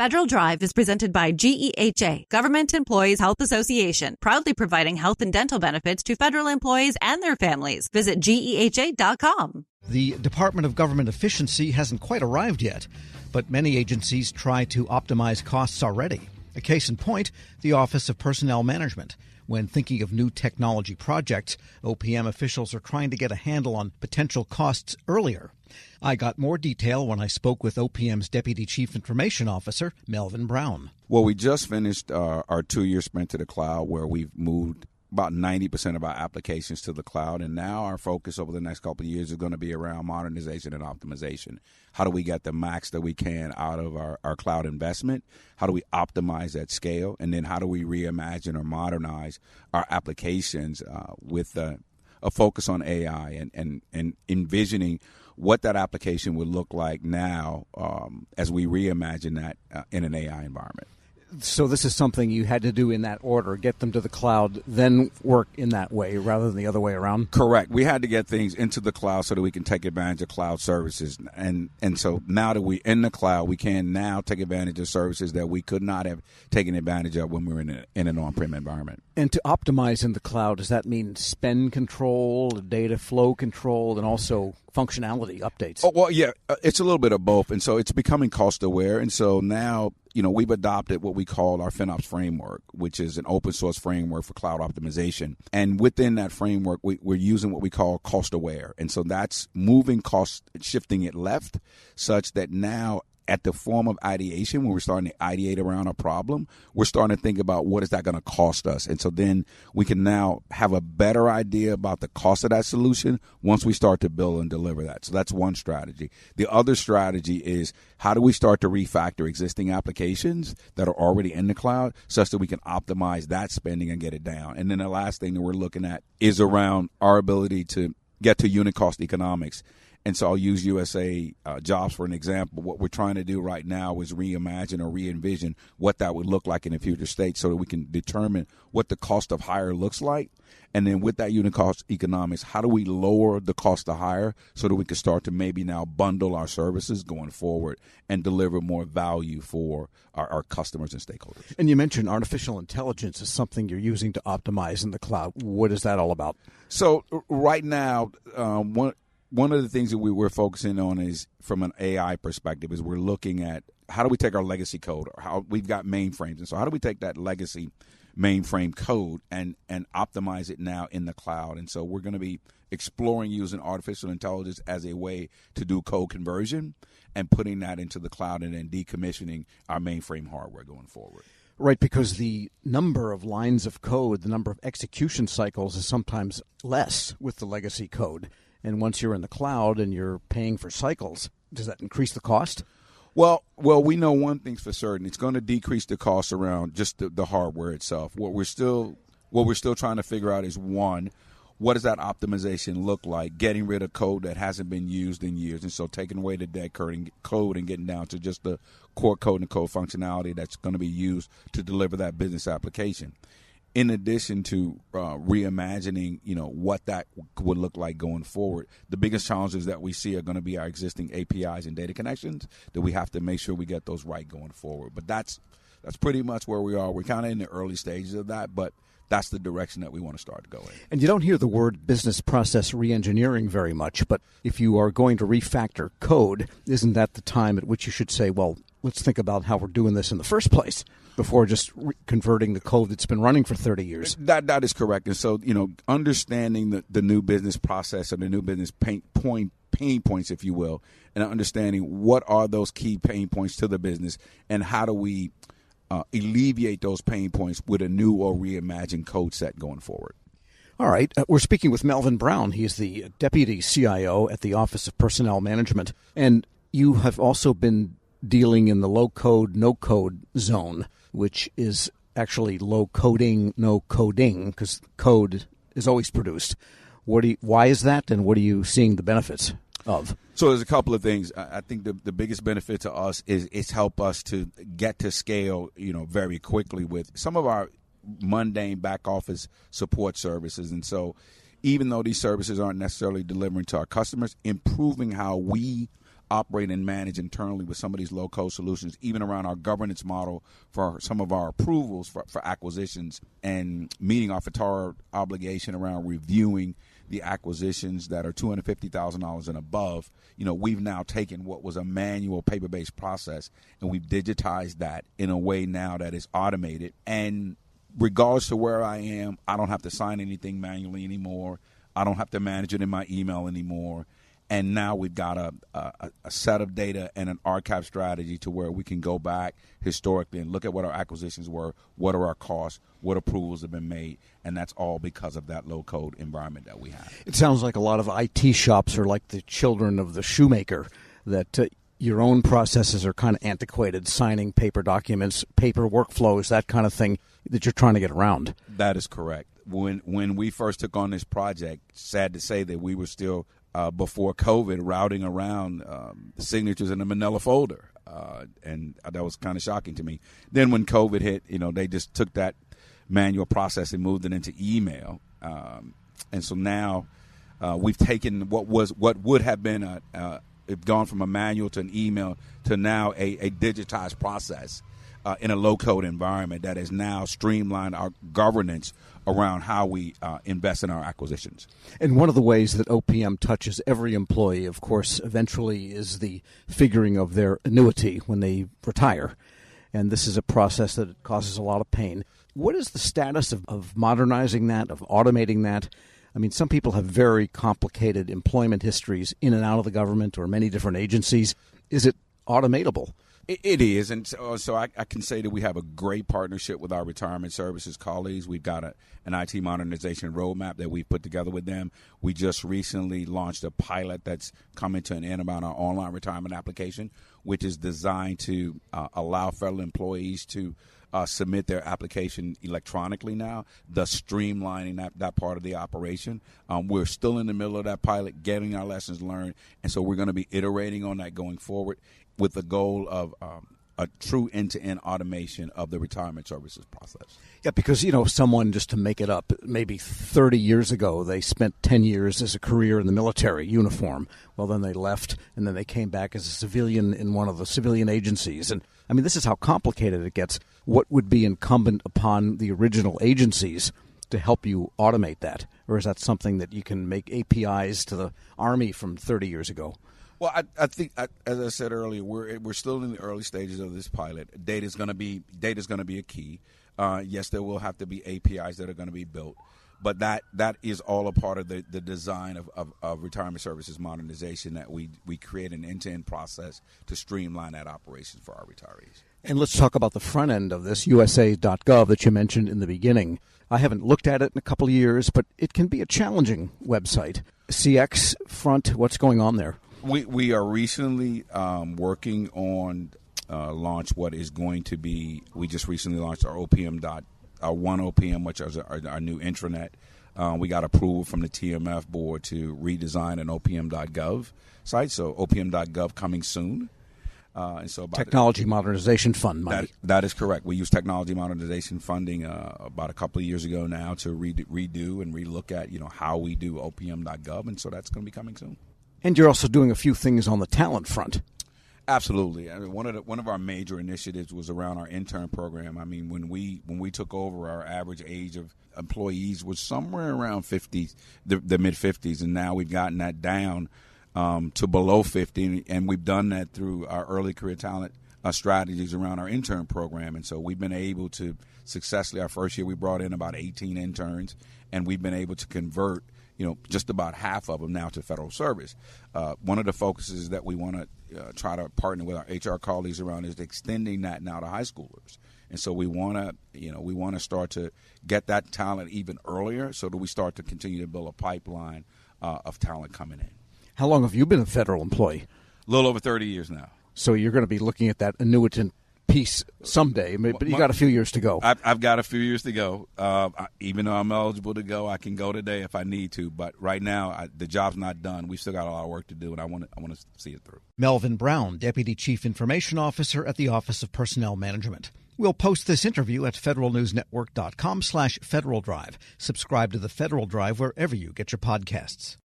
Federal Drive is presented by GEHA, Government Employees Health Association, proudly providing health and dental benefits to federal employees and their families. Visit GEHA.com. The Department of Government Efficiency hasn't quite arrived yet, but many agencies try to optimize costs already. A case in point, the Office of Personnel Management. When thinking of new technology projects, OPM officials are trying to get a handle on potential costs earlier. I got more detail when I spoke with OPM's Deputy Chief Information Officer, Melvin Brown. Well, we just finished our 2-year sprint to the cloud where we've moved about 90% of our applications to the cloud. And now our focus over the next couple of years is going to be around modernization and optimization. How do we get the max that we can out of our cloud investment? How do we optimize at scale? And then how do we reimagine or modernize our applications with a focus on AI and envisioning what that application would look like now as we reimagine that in an AI environment. So this is something you had to do in that order, get them to the cloud, then work in that way rather than the other way around? Correct. We had to get things into the cloud so that we can take advantage of cloud services. And so now that we're in the cloud, we can now take advantage of services that we could not have taken advantage of when we were in an on-prem environment. And to optimize in the cloud, does that mean spend control, data flow control, and also functionality updates? Oh, well, yeah, it's a little bit of both. And so it's becoming cost aware. And so now, we've adopted what we call our FinOps framework, which is an open source framework for cloud optimization. And within that framework, we're using what we call cost aware. And so that's moving cost, shifting it left such that now at the form of ideation, when we're starting to ideate around a problem, we're starting to think about what is that going to cost us. And so then we can now have a better idea about the cost of that solution once we start to build and deliver that. So that's one strategy. The other strategy is how do we start to refactor existing applications that are already in the cloud such that we can optimize that spending and get it down. And then the last thing that we're looking at is around our ability to get to unit cost economics. And so I'll use USA Jobs for an example. What we're trying to do right now is reimagine or re-envision what that would look like in a future state so that we can determine what the cost of hire looks like. And then with that unit cost economics, how do we lower the cost to hire so that we can start to maybe now bundle our services going forward and deliver more value for our customers and stakeholders. And you mentioned artificial intelligence is something you're using to optimize in the cloud. What is that all about? So right now, one of the things that we're focusing on is from an AI perspective is we're looking at how do we take our legacy code, or how we've got mainframes. And so how do we take that legacy mainframe code and optimize it now in the cloud? And so we're going to be exploring using artificial intelligence as a way to do code conversion and putting that into the cloud and then decommissioning our mainframe hardware going forward. Right, because the number of lines of code, the number of execution cycles is sometimes less with the legacy code. And once you're in the cloud and you're paying for cycles, does that increase the cost? Well, we know one thing's for certain. It's going to decrease the cost around just the hardware itself. What we're still trying to figure out is, one, what does that optimization look like? Getting rid of code that hasn't been used in years. And so taking away the dead code and getting down to just the core code and code functionality that's going to be used to deliver that business application. In addition to reimagining, what that would look like going forward, the biggest challenges that we see are going to be our existing APIs and data connections that we have to make sure we get those right going forward. But that's pretty much where we are. We're kind of in the early stages of that, but that's the direction that we want to start to go in. And you don't hear the word business process reengineering very much, but if you are going to refactor code, isn't that the time at which you should say, well, let's think about how we're doing this in the first place before just converting the code that's been running for 30 years? That is correct. And so, understanding the new business process and the new business pain points, if you will, and understanding what are those key pain points to the business and how do we alleviate those pain points with a new or reimagined code set going forward. All right. We're speaking with Melvin Brown. He's the Deputy CIO at the Office of Personnel Management. And you have also been dealing in the low-code, no-code zone, which is actually low coding, no coding, because code is always produced. Why is that, and what are you seeing the benefits of? So there's a couple of things. I think the biggest benefit to us is it's help us to get to scale, very quickly with some of our mundane back office support services. And so even though these services aren't necessarily delivering to our customers, improving how we operate and manage internally with some of these low-code solutions, even around our governance model for some of our approvals for acquisitions and meeting our FTAR obligation around reviewing the acquisitions that are $250,000 and above. We've now taken what was a manual paper-based process and we've digitized that in a way now that is automated. And regardless to where I am, I don't have to sign anything manually anymore. I don't have to manage it in my email anymore. And now we've got a set of data and an archive strategy to where we can go back historically and look at what our acquisitions were, what are our costs, what approvals have been made, and that's all because of that low-code environment that we have. It sounds like a lot of IT shops are like the children of the shoemaker, that your own processes are kind of antiquated, signing paper documents, paper workflows, that kind of thing that you're trying to get around. That is correct. When we first took on this project, sad to say that we were still before COVID, routing around the signatures in a manila folder. And that was kind of shocking to me. Then when COVID hit, they just took that manual process and moved it into email. And so now we've taken what would have been it's gone from a manual to an email to now a digitized process in a low-code environment that has now streamlined our governance around how we invest in our acquisitions. And one of the ways that OPM touches every employee, of course, eventually is the figuring of their annuity when they retire. And this is a process that causes a lot of pain. What is the status of modernizing that, of automating that? I mean, some people have very complicated employment histories in and out of the government or many different agencies. Is it automatable? It is, and so I can say that we have a great partnership with our retirement services colleagues. We've got an IT modernization roadmap that we've put together with them. We just recently launched a pilot that's coming to an end about our online retirement application, which is designed to allow federal employees to submit their application electronically now, thus streamlining that part of the operation. We're still in the middle of that pilot, getting our lessons learned, and so we're going to be iterating on that going forward, with the goal of a true end-to-end automation of the retirement services process. Yeah, because, someone, just to make it up, maybe 30 years ago, they spent 10 years as a career in the military uniform. Well, then they left, and then they came back as a civilian in one of the civilian agencies. And, I mean, this is how complicated it gets. What would be incumbent upon the original agencies to help you automate that? Or is that something that you can make APIs to the Army from 30 years ago? Well, I think, as I said earlier, we're still in the early stages of this pilot. Data is going to be a key. Yes, there will have to be APIs that are going to be built, but that is all a part of the design of retirement services modernization, that we create an end-to-end process to streamline that operation for our retirees. And let's talk about the front end of this, USA.gov, that you mentioned in the beginning. I haven't looked at it in a couple of years, but it can be a challenging website. CX front, what's going on there? We are recently working on launch what is going to be. We just recently launched our our One OPM, which is our new intranet. We got approval from the TMF board to redesign an OPM.gov site. So OPM.gov coming soon. And so Technology Modernization Fund money. That is correct. We used Technology Modernization funding about a couple of years ago now to redo and relook at how we do OPM.gov, and so that's going to be coming soon. And you're also doing a few things on the talent front. Absolutely. I mean, one of our major initiatives was around our intern program. I mean, when we took over, our average age of employees was somewhere around 50, the mid 50s, and now we've gotten that down to below 50, and we've done that through our early career talent strategies around our intern program. And so we've been able to successfully, our first year we brought in about 18 interns, and we've been able to convert just about half of them now to federal service. One of the focuses that we want to try to partner with our HR colleagues around is extending that now to high schoolers. And so we want to start to get that talent even earlier, so that we start to continue to build a pipeline of talent coming in. How long have you been a federal employee? A little over 30 years now. So you're going to be looking at that annuitant piece someday, but you got a few years to go. I've got a few years to go. Even though I'm eligible to go, I can go today if I need to. But right now, the job's not done. We've still got a lot of work to do, and I want to see it through. Melvin Brown, Deputy Chief Information Officer at the Office of Personnel Management. We'll post this interview at federalnewsnetwork.com/Federal Drive. Subscribe to the Federal Drive wherever you get your podcasts.